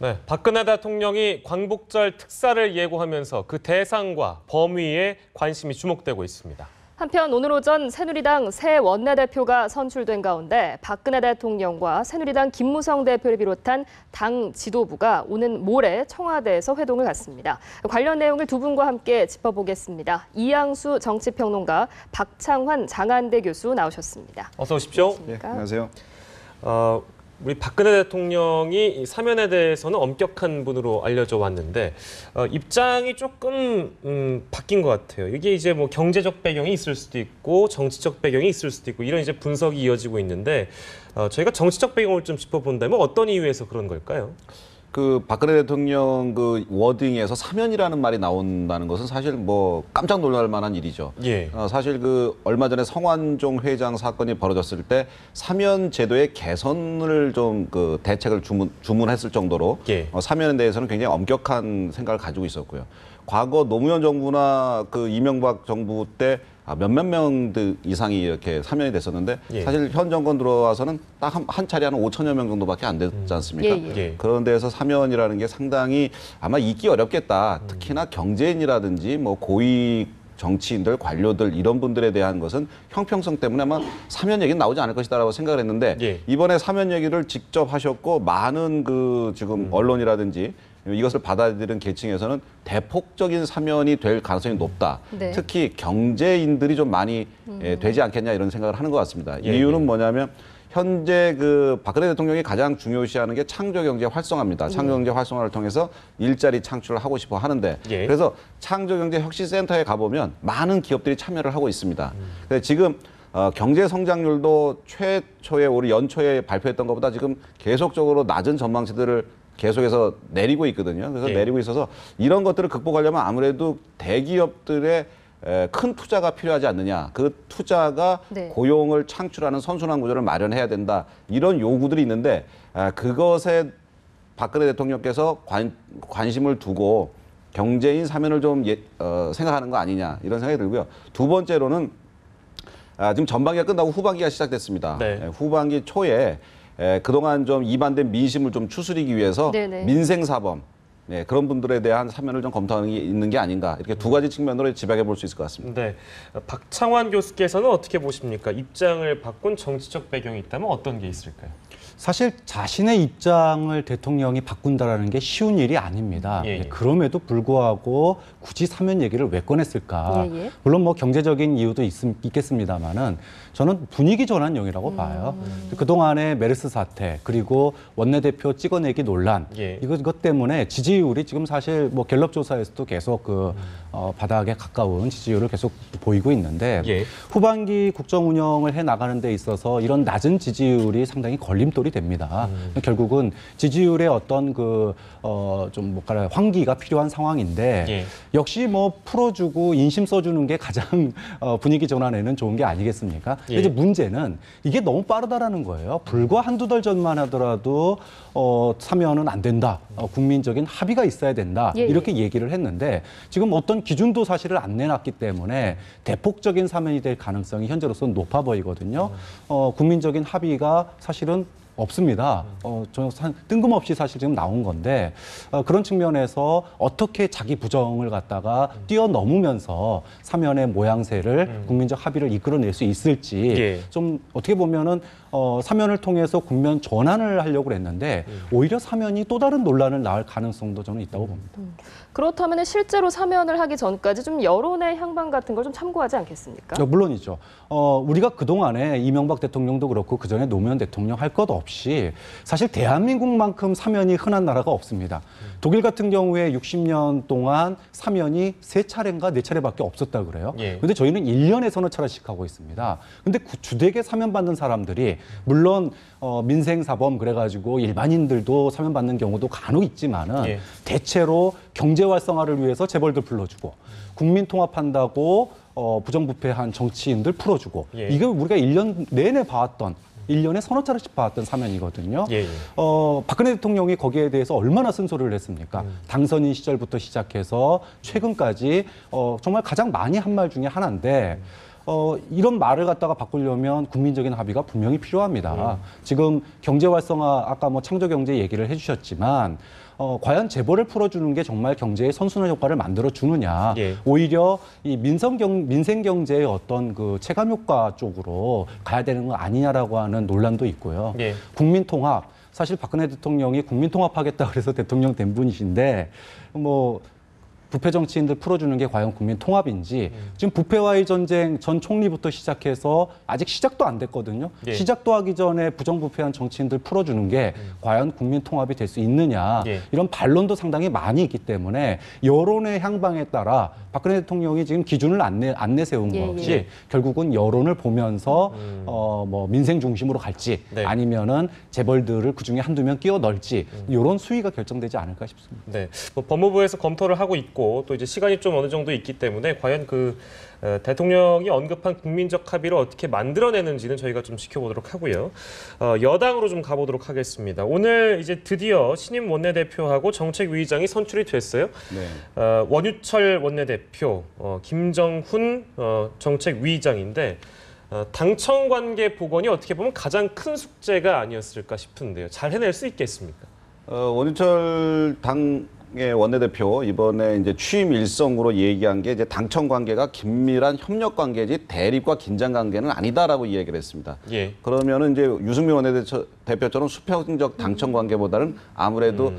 네, 박근혜 대통령이 광복절 특사를 예고하면서 그 대상과 범위에 관심이 주목되고 있습니다. 한편 오늘 오전 새누리당 새 원내대표가 선출된 가운데 박근혜 대통령과 새누리당 김무성 대표를 비롯한 당 지도부가 오는 모레 청와대에서 회동을 갖습니다. 관련 내용을 두 분과 함께 짚어보겠습니다. 이양수 정치평론가, 박창환 장한대 교수 나오셨습니다. 어서 오십시오. 네, 안녕하세요. 우리 박근혜 대통령이 이 사면에 대해서는 엄격한 분으로 알려져 왔는데 입장이 조금 바뀐 것 같아요. 이게 이제 뭐 경제적 배경이 있을 수도 있고 정치적 배경이 있을 수도 있고 이런 이제 분석이 이어지고 있는데 저희가 정치적 배경을 좀 짚어본다면 어떤 이유에서 그런 걸까요? 그 박근혜 대통령 그 워딩에서 사면이라는 말이 나온다는 것은 사실 뭐 깜짝 놀랄 만한 일이죠. 예. 사실 그 얼마 전에 성완종 회장 사건이 벌어졌을 때 사면 제도의 개선을 좀 그 대책을 주문했을 정도로 예. 사면에 대해서는 굉장히 엄격한 생각을 가지고 있었고요. 과거 노무현 정부나 그 이명박 정부 때 몇몇 명 이상이 이렇게 사면이 됐었는데 예. 사실 현 정권 들어와서는 딱 한 차례 한 5천여 명 정도밖에 안 됐지 않습니까? 예. 그런 데에서 사면이라는 게 상당히 아마 있기 어렵겠다. 특히나 경제인이라든지 뭐 고위 정치인들, 관료들 이런 분들에 대한 것은 형평성 때문에 아마 사면 얘기는 나오지 않을 것이다라고 생각을 했는데 예. 이번에 사면 얘기를 직접 하셨고 많은 그 지금 언론이라든지 이것을 받아들이는 계층에서는 대폭적인 사면이 될 가능성이 높다. 네. 특히 경제인들이 좀 많이 되지 않겠냐 이런 생각을 하는 것 같습니다. 이유는 뭐냐면 현재 그 박근혜 대통령이 가장 중요시하는 게 창조경제 활성화입니다. 창조경제 활성화를 통해서 일자리 창출을 하고 싶어 하는데 그래서 창조경제 혁신센터에 가보면 많은 기업들이 참여를 하고 있습니다. 그래서 지금 경제 성장률도 최초에 우리 연초에 발표했던 것보다 지금 계속적으로 낮은 전망치들을 계속해서 내리고 있거든요. 그래서 내리고 있어서 이런 것들을 극복하려면 아무래도 대기업들의 큰 투자가 필요하지 않느냐. 그 투자가 고용을 창출하는 선순환 구조를 마련해야 된다. 이런 요구들이 있는데 그것에 박근혜 대통령께서 관심을 두고 경제인 사면을 좀 생각하는 거 아니냐 이런 생각이 들고요. 두 번째로는 지금 전반기가 끝나고 후반기가 시작됐습니다. 후반기 초에 그동안 좀 이반된 민심을 좀 추스리기 위해서 민생사범 그런 분들에 대한 사면을 좀 검토하는 게 있는 게 아닌가 이렇게 두 가지 측면으로 집약해 볼 수 있을 것 같습니다. 네, 박창환 교수께서는 어떻게 보십니까? 입장을 바꾼 정치적 배경이 있다면 어떤 게 있을까요? 사실 자신의 입장을 대통령이 바꾼다라는 게 쉬운 일이 아닙니다. 그럼에도 불구하고 굳이 사면 얘기를 왜 꺼냈을까? 물론 뭐 경제적인 이유도 있겠습니다만은 저는 분위기 전환용이라고 봐요. 그동안의 메르스 사태 그리고 원내대표 찍어내기 논란 이것 때문에 지지율이 지금 사실 뭐 갤럽 조사에서도 계속 그 바닥에 가까운 지지율을 계속 보이고 있는데 후반기 국정 운영을 해 나가는 데 있어서 이런 낮은 지지율이 상당히 걸림돌이 됩니다. 결국은 지지율의 어떤 좀 뭐랄까 환기가 필요한 상황인데 역시 뭐 풀어주고 인심 써주는 게 가장 분위기 전환에는 좋은 게 아니겠습니까? 이제 문제는 이게 너무 빠르다라는 거예요. 불과 한두 달 전만 하더라도 사면은 안 된다. 국민적인 합의가 있어야 된다. 이렇게 얘기를 했는데 지금 어떤 기준도 사실을 안 내놨기 때문에 대폭적인 사면이 될 가능성이 현재로서는 높아 보이거든요. 국민적인 합의가 사실은 없습니다. 뜬금없이 사실 지금 나온 건데 그런 측면에서 어떻게 자기 부정을 갖다가 뛰어넘으면서 사면의 모양새를 국민적 합의를 이끌어낼 수 있을지 좀 어떻게 보면은 사면을 통해서 국면 전환을 하려고 했는데 오히려 사면이 또 다른 논란을 낳을 가능성도 저는 있다고 봅니다. 그렇다면 실제로 사면을 하기 전까지 좀 여론의 향방 같은 걸 좀 참고하지 않겠습니까? 물론이죠. 우리가 그동안에 이명박 대통령도 그렇고 그전에 노무현 대통령 할 것 없이 사실 대한민국만큼 사면이 흔한 나라가 없습니다. 독일 같은 경우에 60년 동안 사면이 3차례인가 4차례밖에 없었다 그래요. 근데 저희는 1년에 서너 차례씩 하고 있습니다. 근데 주되게 사면받는 사람들이 물론 민생사범 그래가지고 일반인들도 사면받는 경우도 간혹 있지만은 대체로 경제 활성화를 위해서 재벌들 불러주고 국민 통합한다고 부정부패한 정치인들 풀어주고 이게 우리가 1년 내내 봐왔던 1년에 서너 차례씩 봐왔던 사면이거든요. 박근혜 대통령이 거기에 대해서 얼마나 쓴소리를 했습니까? 당선인 시절부터 시작해서 최근까지 정말 가장 많이 한 말 중에 하나인데 이런 말을 갖다가 바꾸려면 국민적인 합의가 분명히 필요합니다. 지금 경제 활성화 아까 뭐 창조 경제 얘기를 해주셨지만 과연 재벌을 풀어주는 게 정말 경제의 선순환 효과를 만들어 주느냐? 예. 오히려 이 민생 경제의 어떤 그 체감 효과 쪽으로 가야 되는 거 아니냐라고 하는 논란도 있고요. 예. 국민 통합. 사실 박근혜 대통령이 국민 통합하겠다 그래서 대통령 된 분이신데 뭐 부패 정치인들 풀어주는 게 과연 국민 통합인지 지금 부패와의 전쟁 전 총리부터 시작해서 아직 시작도 안 됐거든요. 예. 시작도 하기 전에 부정부패한 정치인들 풀어주는 게 과연 국민 통합이 될 수 있느냐 예. 이런 반론도 상당히 많이 있기 때문에 여론의 향방에 따라 박근혜 대통령이 지금 기준을 안 내세운 예, 것이 예. 결국은 여론을 보면서 뭐 민생 중심으로 갈지 네. 아니면은 재벌들을 그중에 한두 명 끼워 넣을지 이런 수위가 결정되지 않을까 싶습니다. 네, 뭐 법무부에서 검토를 하고 있고 또 이제 시간이 좀 어느 정도 있기 때문에 과연 그 대통령이 언급한 국민적 합의를 어떻게 만들어내는지는 저희가 좀 지켜보도록 하고요. 여당으로 좀 가보도록 하겠습니다. 오늘 이제 드디어 신임 원내대표하고 정책위의장이 선출이 됐어요. 네. 원유철 원내대표, 김정훈 정책위의장인데 당청 관계 복원이 어떻게 보면 가장 큰 숙제가 아니었을까 싶은데요. 잘 해낼 수 있겠습니까? 원유철 당의 원내대표 이번에 이제 취임 일성으로 얘기한 게 이제 당청 관계가 긴밀한 협력 관계지 대립과 긴장 관계는 아니다라고 이야기를 했습니다. 예. 그러면은 이제 유승민 원내대표처럼 수평적 당청 관계보다는 아무래도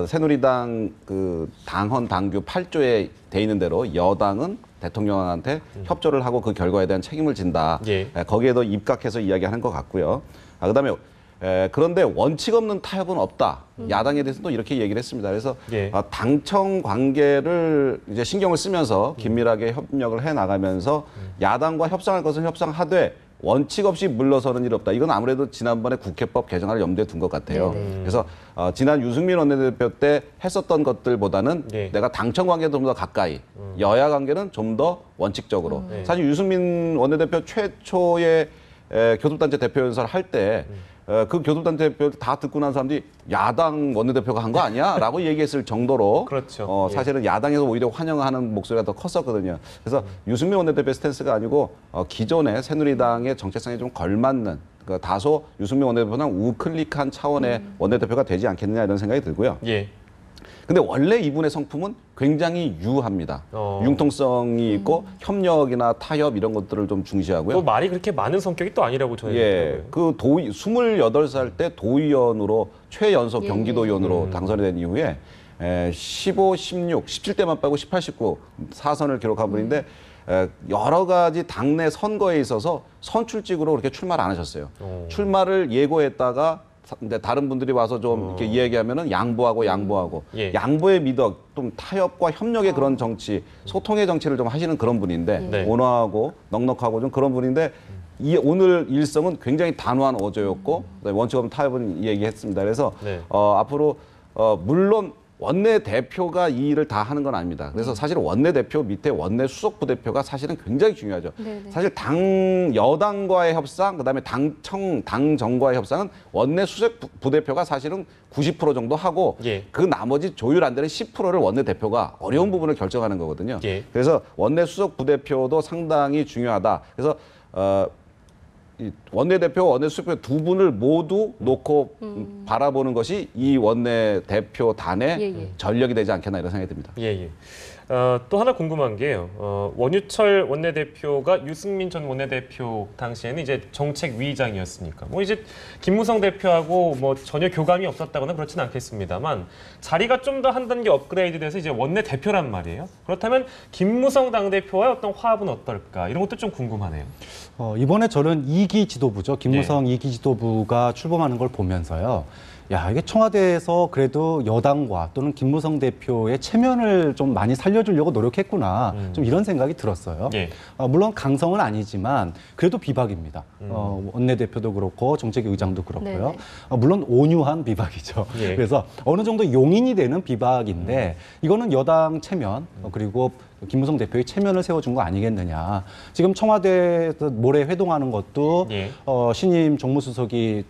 새누리당 그 당헌 당규 8조에 돼 있는 대로 여당은 대통령한테 협조를 하고 그 결과에 대한 책임을 진다. 예. 거기에 더 입각해서 이야기하는 것 같고요. 그다음에 그런데 원칙 없는 타협은 없다. 야당에 대해서도 이렇게 얘기를 했습니다. 그래서 예. 당청 관계를 이제 신경을 쓰면서 긴밀하게 협력을 해 나가면서 야당과 협상할 것은 협상하되 원칙 없이 물러서는 일 없다. 이건 아무래도 지난번에 국회법 개정안을 염두에 둔 것 같아요. 그래서 지난 유승민 원내대표 때 했었던 것들보다는 예. 내가 당청 관계도 좀 더 가까이, 여야 관계는 좀 더 원칙적으로. 사실 유승민 원내대표 최초의 교섭단체 대표 연설을 할 때 그 교섭단체 대표 다 듣고 난 사람들이 야당 원내대표가 한 거 아니야? 라고 얘기했을 정도로 그렇죠. 사실은 야당에서 오히려 환영하는 목소리가 더 컸었거든요. 그래서 유승민 원내대표 스탠스가 아니고 기존의 새누리당의 정체성에 좀 걸맞는 다소 유승민 원내대표는 우클릭한 차원의 원내대표가 되지 않겠느냐 이런 생각이 들고요. 예. 근데 원래 이분의 성품은 굉장히 유합니다. 융통성이 있고 협력이나 타협 이런 것들을 좀 중시하고요. 또 말이 그렇게 많은 성격이 또 아니라고 저는 예, 그 도의 28살 때 도의원으로 최연소 예, 경기도의원으로 당선이 된 이후에 15, 16, 17대만 빼고 18, 19 4선을 기록한 분인데 여러 가지 당내 선거에 있어서 선출직으로 그렇게 출마를 안 하셨어요. 출마를 예고했다가 이제 다른 분들이 와서 좀 이렇게 이야기하면은 양보하고 예. 양보의 미덕, 좀 타협과 협력의 그런 정치, 소통의 정치를 좀 하시는 그런 분인데 네. 온화하고 넉넉하고 좀 그런 분인데 오늘 일성은 굉장히 단호한 어조였고 원칙 없는 타협은 얘기했습니다. 그래서 네. 앞으로 물론 원내대표가 이 일을 다 하는 건 아닙니다. 그래서 사실 원내대표 밑에 원내수석 부대표가 사실은 굉장히 중요하죠. 네네. 사실 여당과의 협상, 그다음에 당정과의 협상은 원내수석 부대표가 사실은 90% 정도 하고 예. 그 나머지 조율 안 되는 10%를 원내대표가 어려운 부분을 결정하는 거거든요. 예. 그래서 원내수석 부대표도 상당히 중요하다. 그래서 이 원내대표, 원내수석부 두 분을 모두 놓고 바라보는 것이 이 원내대표단의 예. 전력이 되지 않겠나 이런 생각이 듭니다. 예. 또 하나 궁금한 게요. 원유철 원내대표가 유승민 전 원내대표 당시에는 이제 정책위의장이었으니까 뭐 이제 김무성 대표하고 뭐 전혀 교감이 없었다거나 그렇지는 않겠습니다만 자리가 좀 더 한 단계 업그레이드돼서 이제 원내대표란 말이에요. 그렇다면 김무성 당대표와의 어떤 화합은 어떨까? 이런 것도 좀 궁금하네요. 이번에 저는 2기 지도부죠. 김무성 2기 지도부가 출범하는 걸 보면서요. 야, 이게 청와대에서 그래도 여당과 또는 김무성 대표의 체면을 좀 많이 살려주려고 노력했구나. 좀 이런 생각이 들었어요. 예. 물론 강성은 아니지만 그래도 비박입니다. 원내대표도 그렇고 정책위 의장도 그렇고요. 네네. 물론 온유한 비박이죠. 예. 그래서 어느 정도 용인이 되는 비박인데 이거는 여당 체면 그리고 김무성 대표의 체면을 세워준 거 아니겠느냐. 지금 청와대에서 모레 회동하는 것도 예. 신임 정무수석이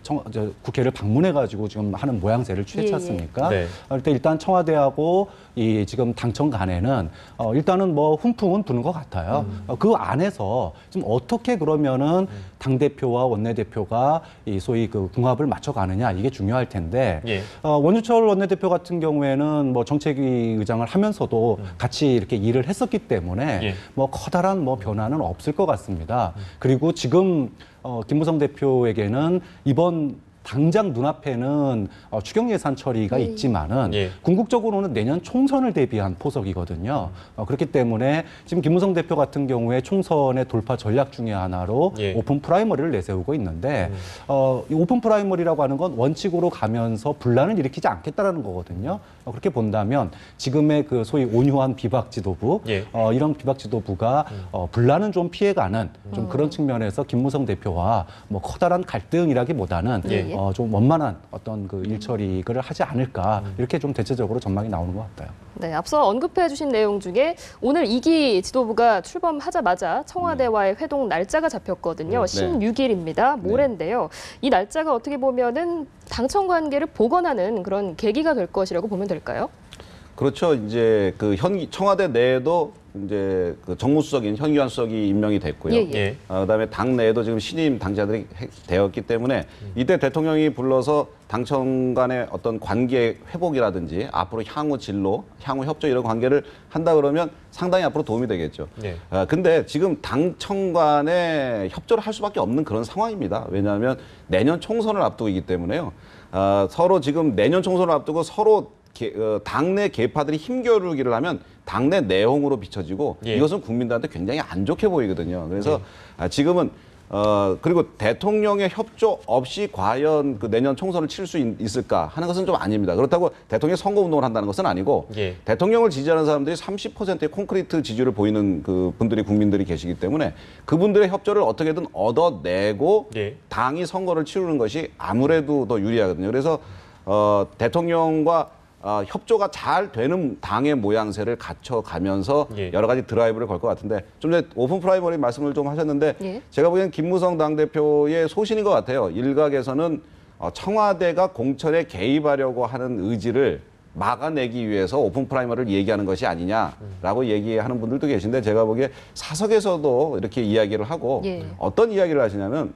국회를 방문해가지고 지금 하는 모양새를 취했지 않습니까? 네. 일단 청와대하고 이 지금 당청 간에는 일단은 뭐 훈풍은 부는 것 같아요. 그 안에서 지금 어떻게 그러면은 당 대표와 원내 대표가 이 소위 그 궁합을 맞춰가느냐 이게 중요할 텐데 예. 원유철 원내대표 같은 경우에는 뭐 정책위 의장을 하면서도 같이 이렇게 일을 했었기 때문에 예. 뭐 커다란 뭐 변화는 없을 것 같습니다. 그리고 지금 김무성 대표에게는 이번 당장 눈앞에는 추경 예산 처리가 있지만은 예. 궁극적으로는 내년 총선을 대비한 포석이거든요. 그렇기 때문에 지금 김무성 대표 같은 경우에 총선의 돌파 전략 중에 하나로 예. 오픈 프라이머리를 내세우고 있는데 이 오픈 프라이머리라고 하는 건 원칙으로 가면서 분란을 일으키지 않겠다라는 거거든요. 그렇게 본다면 지금의 그 소위 온유한 비박 지도부 예. 이런 비박 지도부가 분란은 좀 피해가는 좀 그런 측면에서 김무성 대표와 뭐 커다란 갈등이라기보다는 예. 좀 원만한 어떤 그 일처리를 하지 않을까 이렇게 좀 대체적으로 전망이 나오는 것 같아요. 네, 앞서 언급해 주신 내용 중에 오늘 2기 지도부가 출범하자마자 청와대와의 회동 날짜가 잡혔거든요. 16일입니다. 모레인데요. 이 날짜가 어떻게 보면은 당청 관계를 복원하는 그런 계기가 될 것이라고 보면 될까요? 그렇죠. 이제 그 청와대 내에도 이제 그 정무수석인 현기환 수석이 임명이 됐고요. 예, 예. 예. 그다음에 당 내에도 지금 신임 당자들이 되었기 때문에 이때 대통령이 불러서 당청 간의 어떤 관계 회복이라든지 앞으로 향후 진로, 향후 협조 이런 관계를 한다 그러면 상당히 앞으로 도움이 되겠죠. 예. 근데 지금 당청 간에 협조를 할 수밖에 없는 그런 상황입니다. 왜냐하면 내년 총선을 앞두고 있기 때문에요. 서로 지금 내년 총선을 앞두고 서로 당내 계파들이 힘겨루기를 하면 당내 내홍으로 비춰지고 예. 이것은 국민들한테 굉장히 안 좋게 보이거든요. 그래서 지금은 그리고 대통령의 협조 없이 과연 그 내년 총선을 칠 수 있을까 하는 것은 좀 아닙니다. 그렇다고 대통령이 선거운동을 한다는 것은 아니고 예. 대통령을 지지하는 사람들이 30%의 콘크리트 지지를 보이는 그 분들이 국민들이 계시기 때문에 그분들의 협조를 어떻게든 얻어내고 예. 당이 선거를 치르는 것이 아무래도 더 유리하거든요. 그래서 대통령과 협조가 잘 되는 당의 모양새를 갖춰가면서 예. 여러 가지 드라이브를 걸 것 같은데 좀 전에 오픈 프라이머리 말씀을 좀 하셨는데 예. 제가 보기엔 김무성 당대표의 소신인 것 같아요. 일각에서는 청와대가 공천에 개입하려고 하는 의지를 막아내기 위해서 오픈 프라이머리를 얘기하는 것이 아니냐라고 얘기하는 분들도 계신데 제가 보기에 사석에서도 이렇게 이야기를 하고 예. 어떤 이야기를 하시냐면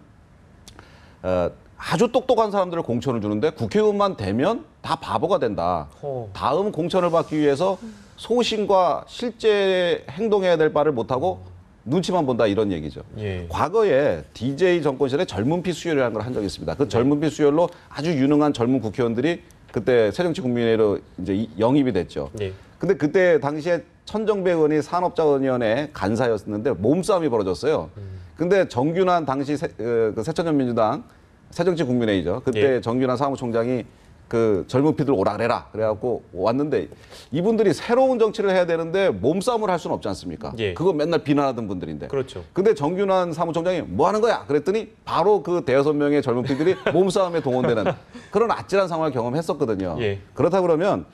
아주 똑똑한 사람들을 공천을 주는데 국회의원만 되면 다 바보가 된다. 다음 공천을 받기 위해서 소신과 실제 행동해야 될 바를 못하고 눈치만 본다 이런 얘기죠. 예. 과거에 DJ 정권 시절에 젊은 피 수혈이라는 걸 한 적이 있습니다. 그 젊은 피 수혈로 아주 유능한 젊은 국회의원들이 그때 새정치국민회의로 이제 영입이 됐죠. 예. 근데 그때 당시에 천정배 의원이 산업자원위원회 간사였는데 몸싸움이 벌어졌어요. 근데 정균환 당시 새천년민주당 새정치국민회의죠. 그때 예. 정균환 사무총장이 그 젊은 피들 오라 그래라 그래갖고 왔는데 이분들이 새로운 정치를 해야 되는데 몸싸움을 할 수는 없지 않습니까? 예. 그거 맨날 비난하던 분들인데. 그렇죠. 근데 정균환 사무총장이 뭐 하는 거야? 그랬더니 바로 그 대여섯 명의 젊은 피들이 몸싸움에 동원되는 그런 아찔한 상황을 경험했었거든요. 예. 그렇다 그러면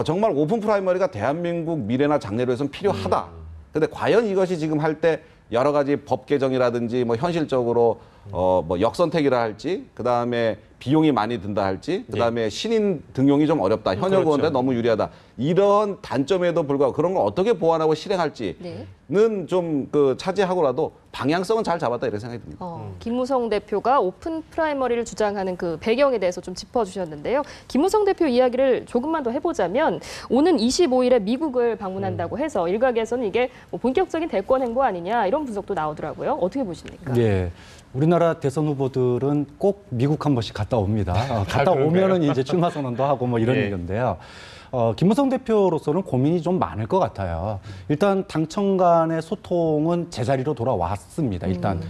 정말 오픈 프라이머리가 대한민국 미래나 장래를 위해서는 필요하다. 근데 과연 이것이 지금 할 때 여러 가지 법 개정이라든지 뭐 현실적으로 뭐 역선택이라 할지 그다음에 비용이 많이 든다 할지 그다음에 신인 등용이 좀 어렵다. 현역 그렇죠. 의원들 너무 유리하다. 이런 단점에도 불구하고 그런 걸 어떻게 보완하고 실행할지는 좀 그 차지하고라도 방향성은 잘 잡았다 이런 생각이 듭니다. 김무성 대표가 오픈 프라이머리를 주장하는 그 배경에 대해서 좀 짚어주셨는데요. 김무성 대표 이야기를 조금만 더 해보자면 오는 25일에 미국을 방문한다고 해서 일각에서는 이게 뭐 본격적인 대권 행보 아니냐 이런 분석도 나오더라고요. 어떻게 보십니까? 예. 우리나라 대선 후보들은 꼭 미국 한 번씩 갔다 옵니다. 갔다 오면은 이제 출마 선언도 하고 뭐 이런 예. 얘기인데요. 김무성 대표로서는 고민이 좀 많을 것 같아요. 일단 당청 간의 소통은 제자리로 돌아왔습니다. 일단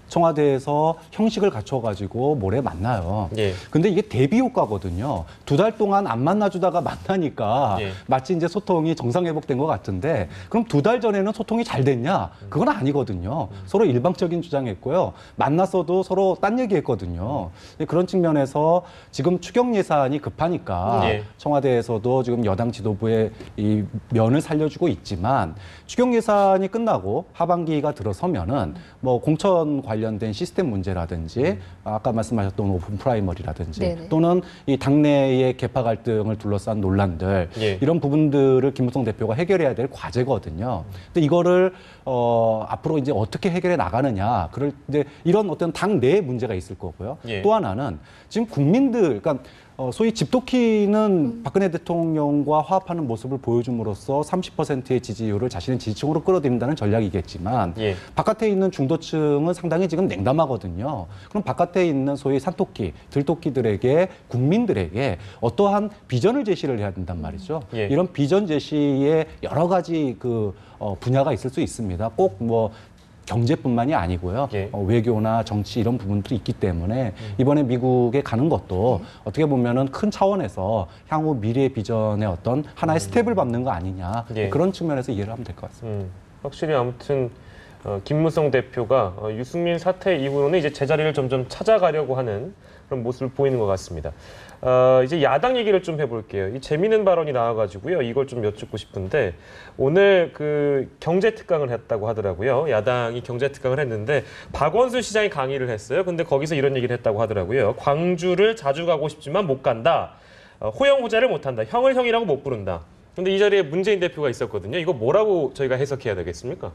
청와대에서 형식을 갖춰가지고 모레 만나요. 예. 근데 이게 대비 효과거든요. 2달 동안 안 만나주다가 만나니까 예. 마치 이제 소통이 정상 회복된 것 같은데 그럼 2달 전에는 소통이 잘 됐냐? 그건 아니거든요. 서로 일방적인 주장했고요. 만났어도 서로 딴 얘기했거든요. 그런 측면에서 지금 추경 예산이 급하니까 예. 청와대에서도 지금 여당 지도부의 이 면을 살려주고 있지만 추경 예산이 끝나고 하반기가 들어서면은 뭐 공천 관련된 시스템 문제라든지 아까 말씀하셨던 오픈 프라이머리라든지 네네. 또는 이 당내의 계파 갈등을 둘러싼 논란들 예. 이런 부분들을 김무성 대표가 해결해야 될 과제거든요. 근데 이거를 앞으로 이제 어떻게 해결해 나가느냐. 그럴 때 이런 어떤 당 내에 문제가 있을 거고요. 예. 또 하나는 지금 국민들, 그러니까 소위 집도키는 박근혜 대통령과 화합하는 모습을 보여줌으로써 30%의 지지율을 자신의 지지층으로 끌어들인다는 전략이겠지만 예. 바깥에 있는 중도층은 상당히 지금 냉담하거든요. 그럼 바깥에 있는 소위 산토끼, 들토끼들에게 국민들에게 어떠한 비전을 제시를 해야 된단 말이죠. 예. 이런 비전 제시에 여러 가지 분야가 있을 수 있습니다. 꼭 뭐 경제뿐만이 아니고요. 예. 외교나 정치 이런 부분들이 있기 때문에 이번에 미국에 가는 것도 어떻게 보면은 큰 차원에서 향후 미래의 비전의 어떤 하나의 스텝을 밟는 거 아니냐. 예. 그런 측면에서 이해를 하면 될 것 같습니다. 확실히 아무튼 김무성 대표가 유승민 사태 이후로는 이제 제자리를 점점 찾아가려고 하는 그런 모습을 보이는 것 같습니다. 이제 야당 얘기를 좀 해볼게요. 이 재미있는 발언이 나와가지고요. 이걸 좀 여쭙고 싶은데 오늘 그 경제 특강을 했다고 하더라고요. 야당이 경제 특강을 했는데 박원순 시장이 강의를 했어요. 근데 거기서 이런 얘기를 했다고 하더라고요. 광주를 자주 가고 싶지만 못 간다. 호영호자를 못 한다. 형을 형이라고 못 부른다. 근데 이 자리에 문재인 대표가 있었거든요. 이거 뭐라고 저희가 해석해야 되겠습니까?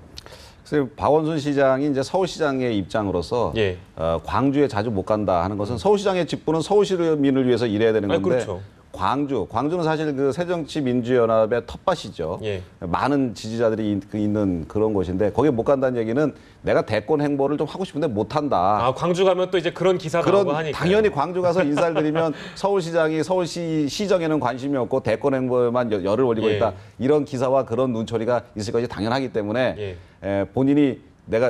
그래서 박원순 시장이 이제 서울시장의 입장으로서 예. 광주에 자주 못 간다 하는 것은 서울시장의 직분은 서울 시민을 위해서 일해야 되는 건데 그렇죠. 광주는 사실 그 새정치민주연합의 텃밭이죠. 예. 많은 지지자들이 있는 그런 곳인데 거기에 못 간다는 얘기는 내가 대권 행보를 좀 하고 싶은데 못 한다. 광주 가면 또 이제 그런 기사 나오고 하니까. 당연히 광주 가서 인사를 드리면 서울시장이 서울시 시정에는 관심이 없고 대권 행보에만 열을 올리고 예. 있다. 이런 기사와 그런 눈초리가 있을 것이 당연하기 때문에 예. 본인이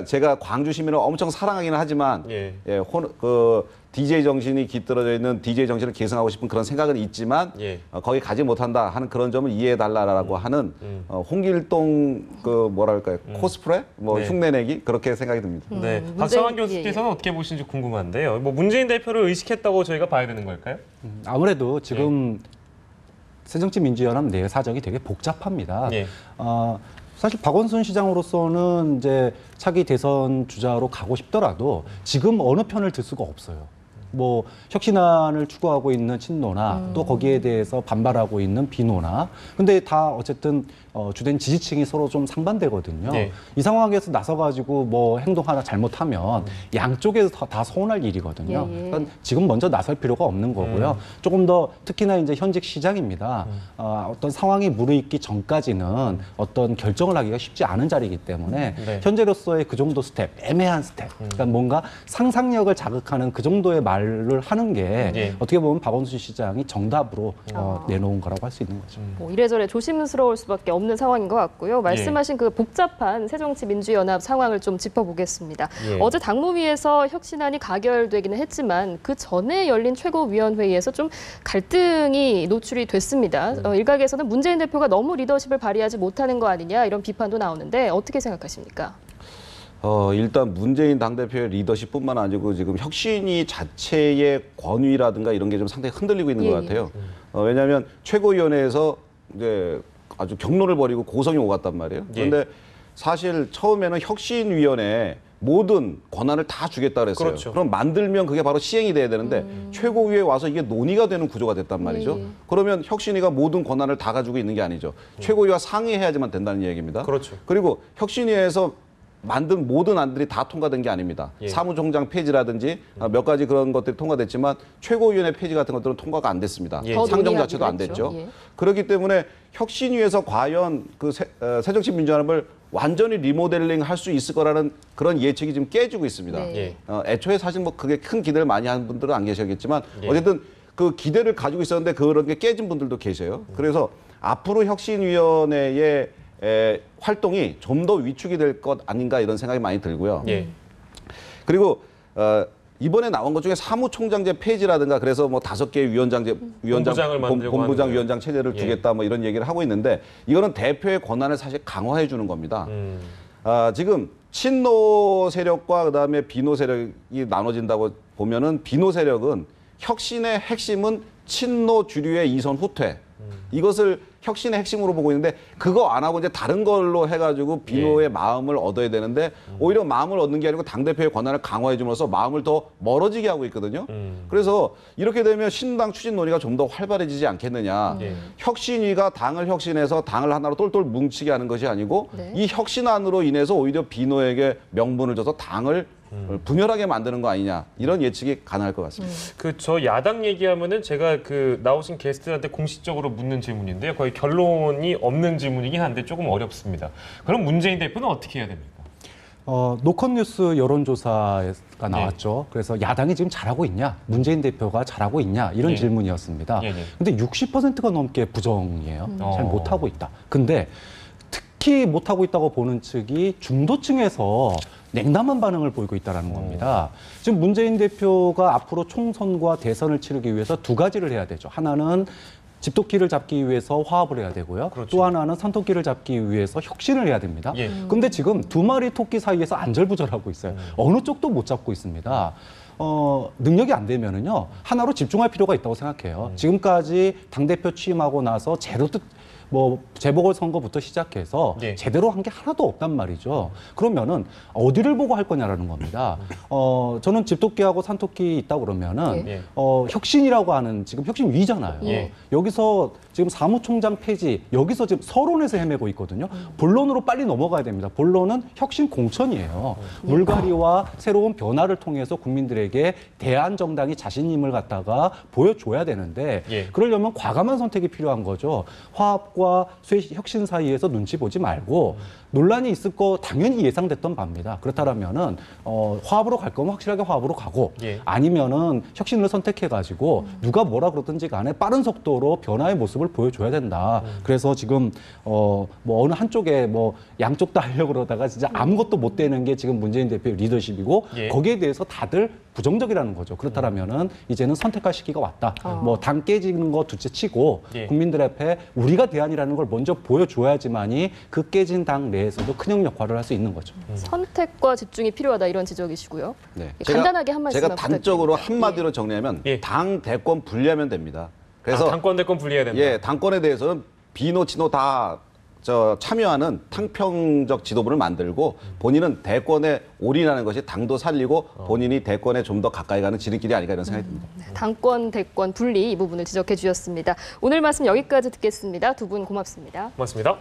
제가 광주 시민을 엄청 사랑하기는 하지만 예. DJ 정신이 깃들어져 있는 DJ 정신을 계승하고 싶은 그런 생각은 있지만 예. 거기 가지 못한다 하는 그런 점을 이해해달라고 하는 홍길동 코스프레 네. 흉내내기 그렇게 생각이 듭니다. 네, 문재인- 박성환 예, 교수께서는 어떻게 보시는지 궁금한데요. 뭐 문재인 대표를 의식했다고 저희가 봐야 되는 걸까요? 아무래도 지금 새정치민주연합 내 사정이 되게 복잡합니다. 예. 사실 박원순 시장으로서는 이제 차기 대선 주자로 가고 싶더라도 지금 어느 편을 들 수가 없어요. 뭐 혁신안을 추구하고 있는 친노나 또 거기에 대해서 반발하고 있는 비노나 근데 다 어쨌든 주된 지지층이 서로 좀 상반되거든요. 네. 이 상황에서 나서가지고 뭐 행동 하나 잘못하면 양쪽에서 다 서운할 일이거든요. 예, 예. 그러니까 지금 먼저 나설 필요가 없는 거고요. 조금 더 특히나 이제 현직 시장입니다. 어떤 상황이 무르익기 전까지는 어떤 결정을 하기가 쉽지 않은 자리이기 때문에 네. 현재로서의 그 정도 스텝, 애매한 스텝, 그러니까 뭔가 상상력을 자극하는 그 정도의 말을 하는 게 예. 어떻게 보면 박원순 시장이 정답으로 내놓은 거라고 할 수 있는 거죠. 뭐 이래저래 조심스러울 수밖에 없는 상황인 것 같고요. 말씀하신 그 복잡한 새정치민주연합 상황을 좀 짚어보겠습니다. 예. 어제 당무위에서 혁신안이 가결되기는 했지만 그 전에 열린 최고위원회의에서 좀 갈등이 노출이 됐습니다. 일각에서는 문재인 대표가 너무 리더십을 발휘하지 못하는 거 아니냐 이런 비판도 나오는데 어떻게 생각하십니까? 일단 문재인 당대표의 리더십뿐만 아니고 지금 혁신위 자체의 권위라든가 이런 게 좀 상당히 흔들리고 있는 예, 것 같아요. 왜냐하면 최고위원회에서 이제 아주 경로를 벌이고 고성이 오갔단 말이에요. 그런데 사실 처음에는 혁신위원회 모든 권한을 다 주겠다 그랬어요. 그렇죠. 그럼 만들면 그게 바로 시행이 돼야 되는데 최고위에 와서 이게 논의가 되는 구조가 됐단 말이죠. 그러면 혁신위가 모든 권한을 다 가지고 있는 게 아니죠. 최고위와 상의해야지만 된다는 얘기입니다. 그렇죠. 그리고 혁신위에서 만든 모든 안들이 다 통과된 게 아닙니다. 예. 사무총장 폐지라든지 몇 가지 그런 것들이 통과됐지만 최고위원회 폐지 같은 것들은 통과가 안 됐습니다. 예. 더 상정 논의하기로 자체도 안 했죠. 됐죠. 예. 그렇기 때문에 혁신위에서 과연 그 새정치민주연합을 완전히 리모델링 할 수 있을 거라는 그런 예측이 지금 깨지고 있습니다. 네. 애초에 사실 뭐 그게 큰 기대를 많이 하는 분들은 안 계시겠지만 예. 어쨌든 그 기대를 가지고 있었는데 그런 게 깨진 분들도 계세요. 그래서 앞으로 혁신위원회의 활동이 좀 더 위축이 될 것 아닌가 이런 생각이 많이 들고요. 예. 그리고 이번에 나온 것 중에 사무총장제 폐지라든가 그래서 뭐 5개의 본부장을 만들고 본부장 하는 위원장 체제를 예. 두겠다 뭐 이런 얘기를 하고 있는데 이거는 대표의 권한을 사실 강화해 주는 겁니다. 지금 친노 세력과 그다음에 비노 세력이 나눠진다고 보면은 비노 세력은 혁신의 핵심은 친노 주류의 이선 후퇴. 이것을 혁신의 핵심으로 보고 있는데 그거 안 하고 이제 다른 걸로 해가지고 비노의 마음을 얻어야 되는데 오히려 마음을 얻는 게 아니고 당대표의 권한을 강화해 줌으로써 마음을 더 멀어지게 하고 있거든요. 그래서 이렇게 되면 신당 추진 논의가 좀 더 활발해지지 않겠느냐. 혁신위가 당을 혁신해서 당을 하나로 똘똘 뭉치게 하는 것이 아니고 네. 이 혁신안으로 인해서 오히려 비노에게 명분을 줘서 당을 분열하게 만드는 거 아니냐 이런 예측이 가능할 것 같습니다. 저 야당 얘기하면은 제가 나오신 게스트한테 공식적으로 묻는 질문인데요. 거의 결론이 없는 질문이긴 한데 조금 어렵습니다. 그럼 문재인 대표는 어떻게 해야 됩니까? 노컷뉴스 여론조사가 나왔죠. 그래서 야당이 지금 잘하고 있냐, 문재인 대표가 잘하고 있냐 이런 예. 질문이었습니다. 예. 근데 60%가 넘게 부정이에요. 잘 못하고 있다. 근데 특히 못하고 있다고 보는 측이 중도층에서 냉담한 반응을 보이고 있다는 겁니다. 지금 문재인 대표가 앞으로 총선과 대선을 치르기 위해서 두 가지를 해야 되죠. 하나는 집토끼를 잡기 위해서 화합을 해야 되고요. 그렇죠. 또 하나는 산토끼를 잡기 위해서 혁신을 해야 됩니다. 예. 근데 지금 두 마리 토끼 사이에서 안절부절하고 있어요. 어느 쪽도 못 잡고 있습니다. 능력이 안 되면은요, 하나로 집중할 필요가 있다고 생각해요. 지금까지 당대표 취임하고 나서 재보궐선거부터 시작해서 예. 제대로 한 게 하나도 없단 말이죠. 그러면은 어디를 보고 할 거냐라는 겁니다. 저는 집토끼하고 산토끼 있다 그러면은 예. 혁신이라고 하는 지금 혁신위잖아요. 예. 여기서 지금 사무총장 폐지 여기서 지금 서론에서 헤매고 있거든요. 본론으로 빨리 넘어가야 됩니다. 본론은 혁신 공천이에요. 물갈이와 새로운 변화를 통해서 국민들에게 대안 정당이 자신임을 갖다가 보여줘야 되는데 예. 그러려면 과감한 선택이 필요한 거죠. 화합과 혁신 사이에서 눈치 보지 말고 논란이 있을 거 당연히 예상됐던 바입니다. 그렇다면은 화합으로 갈 거면 확실하게 화합으로 가고 예. 아니면은 혁신을 선택해가지고 누가 뭐라 그러든지 간에 빠른 속도로 변화의 모습을 보여줘야 된다. 그래서 지금 어느 한쪽에 양쪽 다 하려고 그러다가 진짜 아무것도 못 되는 게 지금 문재인 대표의 리더십이고 예. 거기에 대해서 다들 부정적이라는 거죠. 그렇다면은 이제는 선택할 시기가 왔다. 당 깨지는 거 둘째치고 예. 국민들 앞에 우리가 대안이라는 걸 먼저 보여줘야지만이 그 깨진 당 내에서도 큰 역할을 할 수 있는 거죠. 선택과 집중이 필요하다 이런 지적이시고요. 네. 간단하게 한 말씀만 제가 단적으로 부탁드립니다. 한마디로 정리하면 예. 당 대권 분리하면 됩니다. 그래서 당권 대권 분리해야 된다. 예, 당권에 대해서는 비노, 친노 다 참여하는 탕평적 지도부를 만들고 본인은 대권에 올인하는 것이 당도 살리고 본인이 대권에 좀 더 가까이 가는 지름길이 아닐까 이런 생각이 듭니다. 당권, 대권 분리 이 부분을 지적해 주셨습니다. 오늘 말씀 여기까지 듣겠습니다. 두 분 고맙습니다. 고맙습니다.